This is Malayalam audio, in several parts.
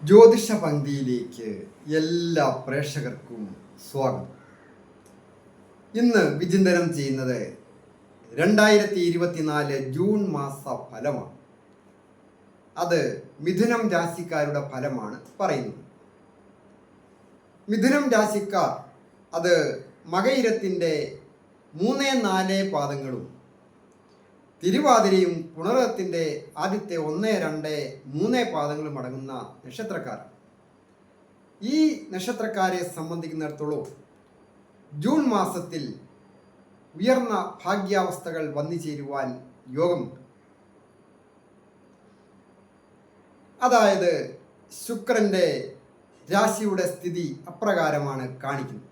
ജ്യോതിഷ പങ്ക്തിയിലേക്ക് എല്ലാ പ്രേക്ഷകർക്കും സ്വാഗതം. ഇന്ന് വിചിന്തനം ചെയ്യുന്നത് 2024 ജൂൺ മാസ ഫലമാണ്. അത് മിഥുനം രാശിക്കാരുടെ ഫലമാണ് പറയുന്നത്. മിഥുനം രാശിക്കാർ അത് മകയിരത്തിൻ്റെ 3-4 പാദങ്ങളും തിരുവാതിരയും പുണർത്തിൻ്റെ ആദ്യത്തെ 1-2-3 പാദങ്ങളും അടങ്ങുന്ന നക്ഷത്രക്കാരാണ്. ഈ നക്ഷത്രക്കാരെ സംബന്ധിക്കുന്നിടത്തോളം ജൂൺ മാസത്തിൽ ഉയർന്ന ഭാഗ്യാവസ്ഥകൾ വന്നു ചേരുവാൻ യോഗമുണ്ട്. അതായത് ശുക്രൻ്റെ രാശിയുടെ സ്ഥിതി അപ്രകാരമാണ് കാണിക്കുന്നത്.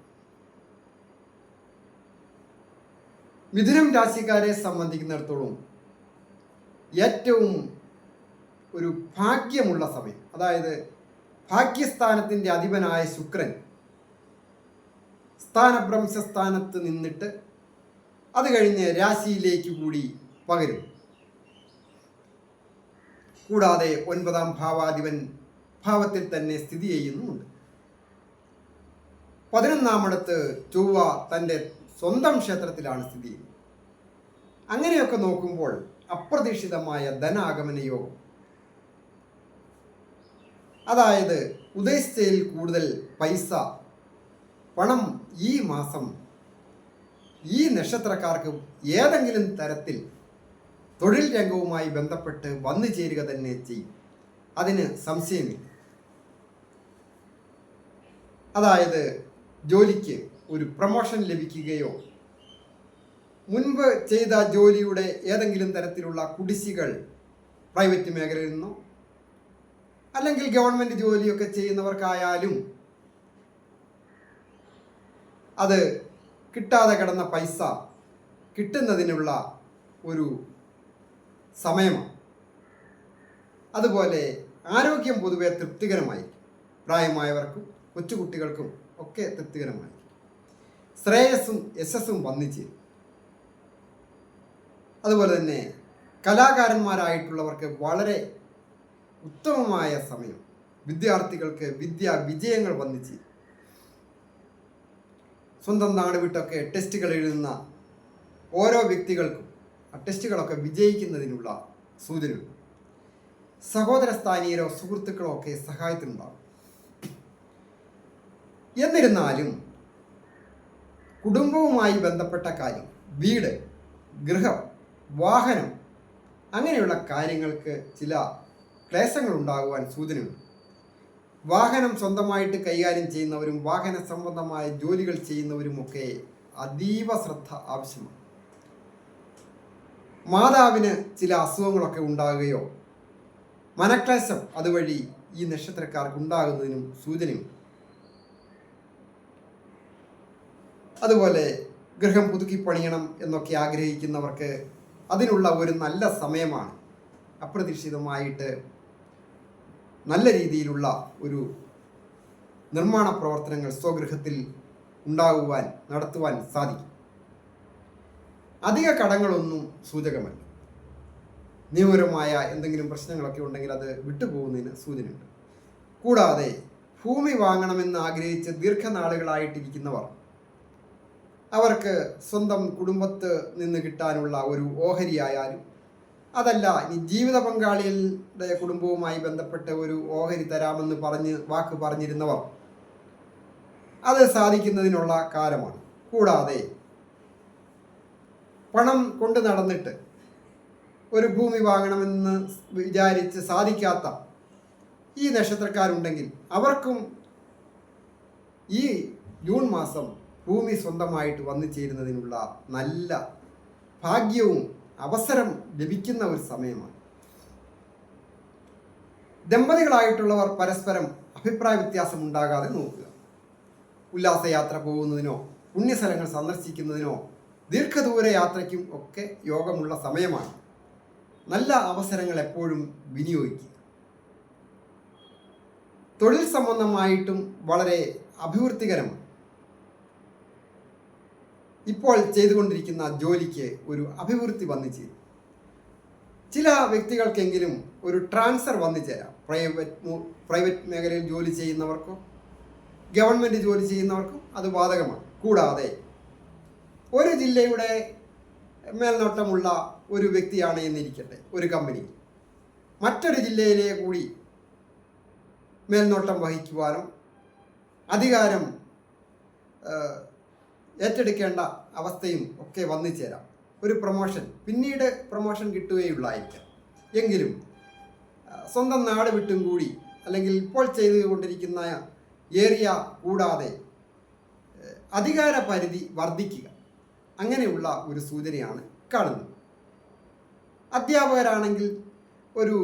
മിഥുനം രാശിക്കാരെ സംബന്ധിക്കുന്നിടത്തോളം ഏറ്റവും ഒരു ഭാഗ്യമുള്ള സമയം, അതായത് ഭാഗ്യസ്ഥാനത്തിൻ്റെ അധിപനായ ശുക്രൻ സ്ഥാനഭ്രംശസ്ഥാനത്ത് നിന്നിട്ട് അത് കഴിഞ്ഞ് രാശിയിലേക്ക് കൂടി പകരും. കൂടാതെ 9-ാം ഭാവാധിപൻ ഭാവത്തിൽ തന്നെ സ്ഥിതി ചെയ്യുന്നുമുണ്ട്. 11-ാമിടത്ത് ചൊവ്വ തൻ്റെ സ്വന്തം ക്ഷേത്രത്തിലാണ് സ്ഥിതി ചെയ്യുന്നത്. അങ്ങനെയൊക്കെ നോക്കുമ്പോൾ അപ്രതീക്ഷിതമായ ധനാഗമന യോഗം, അതായത് ഉദ്ദേശിച്ചതിൽ കൂടുതൽ പണം ഈ മാസം ഈ നക്ഷത്രക്കാർക്ക് ഏതെങ്കിലും തരത്തിൽ തൊഴിൽ രംഗവുമായി ബന്ധപ്പെട്ട് വന്നു ചേരുക തന്നെ ചെയ്യും. അതിന് സംശയമില്ല. അതായത് ജോലിക്ക് ഒരു പ്രൊമോഷൻ ലഭിക്കുകയോ മുൻപ് ചെയ്ത ജോലിയുടെ ഏതെങ്കിലും തരത്തിലുള്ള കുടിശ്ശികൾ പ്രൈവറ്റ് മേഖലയിൽ നിന്നോ അല്ലെങ്കിൽ ഗവൺമെൻറ് ജോലിയൊക്കെ ചെയ്യുന്നവർക്കായാലും അത് കിട്ടാതെ കിടന്ന പൈസ കിട്ടുന്നതിനുള്ള ഒരു സമയമാണ്. അതുപോലെ ആരോഗ്യം പൊതുവെ തൃപ്തികരമായിരിക്കും. പ്രായമായവർക്കും കൊച്ചുകുട്ടികൾക്കും ഒക്കെ തൃപ്തികരമായിരിക്കും. ശ്രേയസ്സും യശസ്സും വന്നിച്ചേരും. അതുപോലെ തന്നെ കലാകാരന്മാരായിട്ടുള്ളവർക്ക് വളരെ ഉത്തമമായ സമയം. വിദ്യാർത്ഥികൾക്ക് വിജയങ്ങൾ വന്നിച്ചേരും. സ്വന്തം നാട് വിട്ടൊക്കെ ടെസ്റ്റുകൾ എഴുതുന്ന ഓരോ വ്യക്തികൾക്കും ആ ടെസ്റ്റുകളൊക്കെ വിജയിക്കുന്നതിനുള്ള സൂചനയുണ്ട്. സഹോദര സ്ഥാനീയരോ സുഹൃത്തുക്കളോ ഒക്കെ സഹായത്തിനുണ്ടാകും. എന്നിരുന്നാലും കുടുംബവുമായി ബന്ധപ്പെട്ട കാര്യം, വീട്, ഗൃഹം, വാഹനം അങ്ങനെയുള്ള കാര്യങ്ങൾക്ക് ചില ക്ലേശങ്ങൾ ഉണ്ടാകുവാൻ സൂചനയുണ്ട്. വാഹനം സ്വന്തമായിട്ട് കൈകാര്യം ചെയ്യുന്നവരും വാഹന സംബന്ധമായ ജോലികൾ ചെയ്യുന്നവരുമൊക്കെ അതീവ ശ്രദ്ധ ആവശ്യമാണ്. മാതാവിന് ചില അസുഖങ്ങളൊക്കെ ഉണ്ടാകുകയോ മനക്ലേശം അതുവഴി ഈ നക്ഷത്രക്കാർക്ക് ഉണ്ടാകുന്നതിനും സൂചനയുണ്ട്. അതുപോലെ ഗൃഹം പുതുക്കി പണിയണം എന്നൊക്കെ ആഗ്രഹിക്കുന്നവർക്ക് അതിനുള്ള ഒരു നല്ല സമയമാണ്. അപ്രതീക്ഷിതമായിട്ട് നല്ല രീതിയിലുള്ള ഒരു നിർമ്മാണ പ്രവർത്തനങ്ങൾ സ്വഗൃഹത്തിൽ നടത്തുവാൻ സാധിക്കും. അധിക കടങ്ങളൊന്നും സൂചകമല്ല. നിയമപരമായ എന്തെങ്കിലും പ്രശ്നങ്ങളൊക്കെ ഉണ്ടെങ്കിൽ അത് വിട്ടുപോകുന്നതിന് സൂചനയുണ്ട്. കൂടാതെ ഭൂമി വാങ്ങണമെന്ന് ആഗ്രഹിച്ച് ദീർഘനാളുകളായിട്ടിരിക്കുന്നവർ, അവർക്ക് സ്വന്തം കുടുംബത്ത് നിന്ന് കിട്ടാനുള്ള ഒരു ഓഹരിയായാലും അതല്ല ഇനി ജീവിത പങ്കാളിയുടെ കുടുംബവുമായി ബന്ധപ്പെട്ട് ഒരു ഓഹരി തരാമെന്ന് വാക്ക് പറഞ്ഞിരുന്നവർ അത് സാധിക്കുന്നതിനുള്ള കാലമാണ്. കൂടാതെ പണം കൊണ്ട് നടന്നിട്ട് ഒരു ഭൂമി വാങ്ങണമെന്ന് വിചാരിച്ച് സാധിക്കാത്ത ഈ നക്ഷത്രക്കാരുണ്ടെങ്കിൽ അവർക്കും ഈ ജൂൺ മാസം ഭൂമി സ്വന്തമായിട്ട് വന്നു ചേരുന്നതിനുള്ള നല്ല ഭാഗ്യവും അവസരം ലഭിക്കുന്ന ഒരു സമയമാണ്. ദമ്പതികളായിട്ടുള്ളവർ പരസ്പരം അഭിപ്രായ വ്യത്യാസം ഉണ്ടാകാതെ നോക്കുക. ഉല്ലാസയാത്ര പോകുന്നതിനോ പുണ്യസ്ഥലങ്ങൾ സന്ദർശിക്കുന്നതിനോ ദീർഘദൂര യാത്രയ്ക്കും ഒക്കെ യോഗമുള്ള സമയമാണ്. നല്ല അവസരങ്ങൾ എപ്പോഴും വിനിയോഗിക്കുക. തൊഴിൽ സംബന്ധമായിട്ടും വളരെ അഭിവൃദ്ധികരമാണ്. ഇപ്പോൾ ചെയ്തുകൊണ്ടിരിക്കുന്ന ജോലിക്ക് ഒരു അഭിവൃദ്ധി വന്നു ചേരും. ചില വ്യക്തികൾക്കെങ്കിലും ഒരു ട്രാൻസ്ഫർ വന്നു ചേരാം. പ്രൈവറ്റ് മേഖലയിൽ ജോലി ചെയ്യുന്നവർക്കും ഗവൺമെൻറ് ജോലി ചെയ്യുന്നവർക്കും അത് ബാധകമാണ്. കൂടാതെ ഒരു ജില്ലയുടെ മേൽനോട്ടമുള്ള ഒരു വ്യക്തിയാണ് എന്നിരിക്കട്ടെ, ഒരു കമ്പനി മറ്റൊരു ജില്ലയിലെ കൂടി മേൽനോട്ടം വഹിക്കുവാനും അധികാരം ഏറ്റെടുക്കേണ്ട അവസ്ഥയും ഒക്കെ വന്നു ചേരാം. ഒരു പ്രൊമോഷൻ പിന്നീട് പ്രൊമോഷൻ കിട്ടുകയുള്ളായിരിക്കാം. എങ്കിലും സ്വന്തം നാട് വിട്ടും കൂടി അല്ലെങ്കിൽ ഇപ്പോൾ ചെയ്തുകൊണ്ടിരിക്കുന്ന ഏരിയ കൂടാതെ അധികാര പരിധി വർദ്ധിക്കുക, അങ്ങനെയുള്ള ഒരു സൂചനയാണ് കാണുന്നത്. അധ്യാപകരാണെങ്കിൽ ഒരു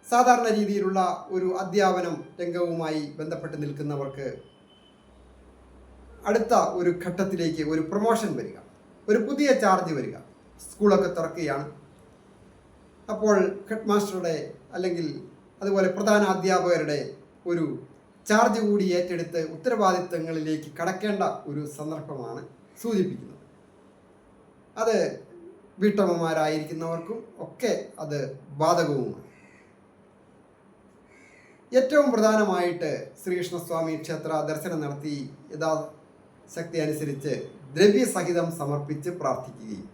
സാധാരണ രീതിയിലുള്ള ഒരു അധ്യാപനം രംഗവുമായി ബന്ധപ്പെട്ട് നിൽക്കുന്നവർക്ക് അടുത്ത ഒരു ഘട്ടത്തിലേക്ക് ഒരു പ്രൊമോഷൻ വരിക, ഒരു പുതിയ ചാർജ് വരിക. സ്കൂളൊക്കെ തുറക്കുകയാണ്. അപ്പോൾ ഹെഡ് മാസ്റ്ററുടെ അല്ലെങ്കിൽ അതുപോലെ പ്രധാന അധ്യാപകരുടെ ഒരു ചാർജ് കൂടി ഏറ്റെടുത്ത് ഉത്തരവാദിത്തങ്ങളിലേക്ക് കടക്കേണ്ട ഒരു സന്ദർഭമാണ് സൂചിപ്പിക്കുന്നത്. അത് വീട്ടമ്മമാരായിരിക്കുന്നവർക്കും ഒക്കെ അത് ബാധകവുമാണ്. ഏറ്റവും പ്രധാനമായിട്ട് ശ്രീകൃഷ്ണസ്വാമി ക്ഷേത്ര ദർശനം നടത്തി യഥാശക്തി അനുസരിച്ച് ദ്രവ്യസഹിതം സമർപ്പിച്ച് പ്രാർത്ഥിക്കുകയും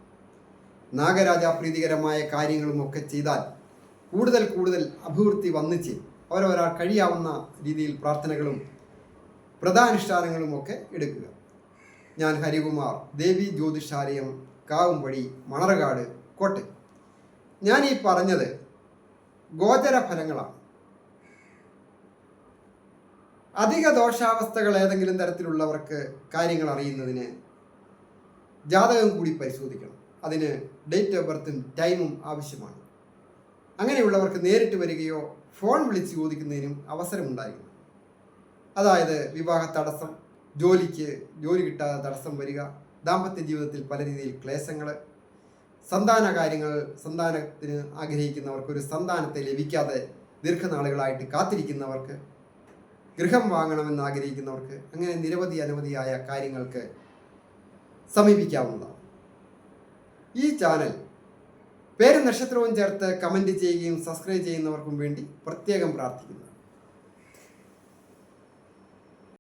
നാഗരാജ പ്രീതികരമായ കാര്യങ്ങളുമൊക്കെ ചെയ്താൽ കൂടുതൽ കൂടുതൽ അഭിവൃദ്ധി വന്നിച്ച് അവരവരാൾ കഴിയാവുന്ന രീതിയിൽ പ്രാർത്ഥനകളും വ്രതാനുഷ്ഠാനങ്ങളും ഒക്കെ എടുക്കുക. ഞാൻ ഹരികുമാർ, ദേവി ജ്യോതിഷാലയം, കാവുംപടി, മണർകാട്, കോട്ടയം. ഞാൻ ഈ പറഞ്ഞത് ഗോചര ഫലങ്ങളാണ്. അധിക ദോഷാവസ്ഥകൾ ഏതെങ്കിലും തരത്തിലുള്ളവർക്ക് കാര്യങ്ങൾ അറിയുന്നതിന് ജാതകം കൂടി പരിശോധിക്കണം. അതിന് ഡേറ്റ് ഓഫ് ബർത്തും ടൈമും ആവശ്യമാണ്. അങ്ങനെയുള്ളവർക്ക് നേരിട്ട് വരികയോ ഫോൺ വിളിച്ച് ചോദിക്കുന്നതിനും അവസരമുണ്ടായിരുന്നു. അതായത് വിവാഹ തടസ്സം, ജോലി കിട്ടാതെ തടസ്സം വരിക, ദാമ്പത്യ ജീവിതത്തിൽ പല രീതിയിൽ ക്ലേശങ്ങൾ, സന്താനത്തിന് ആഗ്രഹിക്കുന്നവർക്ക് ഒരു സന്താനത്തെ ലഭിക്കാതെ ദീർഘനാളുകളായിട്ട് കാത്തിരിക്കുന്നവർക്ക്, ഗൃഹം വാങ്ങണമെന്ന് ആഗ്രഹിക്കുന്നവർക്ക്, അങ്ങനെ അനവധിയായ കാര്യങ്ങൾക്ക് സമീപിക്കാവുന്നതാണ്. ഈ ചാനൽ പേരും നക്ഷത്രവും ചേർത്ത് കമൻറ്റ് ചെയ്യുകയും സബ്സ്ക്രൈബ് ചെയ്യുന്നവർക്കും വേണ്ടി പ്രത്യേകം പ്രാർത്ഥിക്കുന്നു.